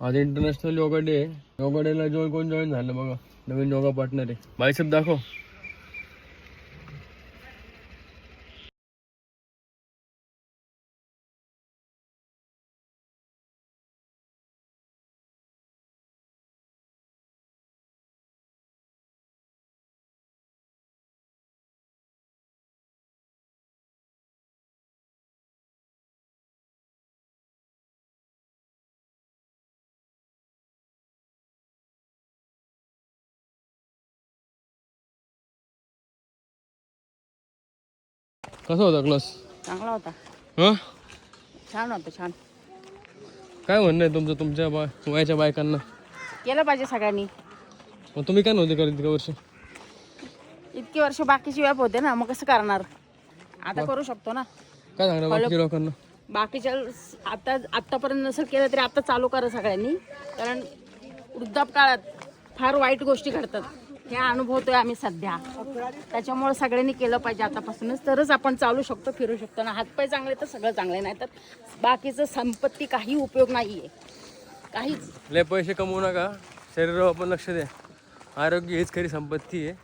आज international yoga day आहे. योगा डेला कोण जॉईन झालं बघा, नवीन योगा पार्टनर आहे. बायसेप दाखव. कसा होता क्लास? चांगला होता. हा, छान होता. छान. काय म्हणणं आहे तुमचं तुमच्या वयाच्या बायकांना? केलं पाहिजे सगळ्यांनी. मग तुम्ही काय नव्हते करत इतक्या वर्ष? इतकी वर्ष बाकीची व्याप होते ना, मग कसं करणार? आता करू शकतो ना. काय सांगणार बाकीच्या लोकांना? बाकीच्या आतापर्यंत नसेल केलं तरी आता चालू करा सगळ्यांनी, कारण वृद्धापकाळात फार वाईट गोष्टी घडतात. हे अनुभवतोय आम्ही सध्या. त्याच्यामुळे सगळ्यांनी केलं पाहिजे आतापासूनच, तरच आपण चालू शकतो, फिरू शकतो ना. हातपाय चांगले तर सगळं चांगले, नाही तर बाकीचं संपत्ती काही उपयोग नाहीये, काहीच. लय पैसे कमवू नका, शरीरावर पण लक्ष द्या. आरोग्य हीच खरी संपत्ती आहे.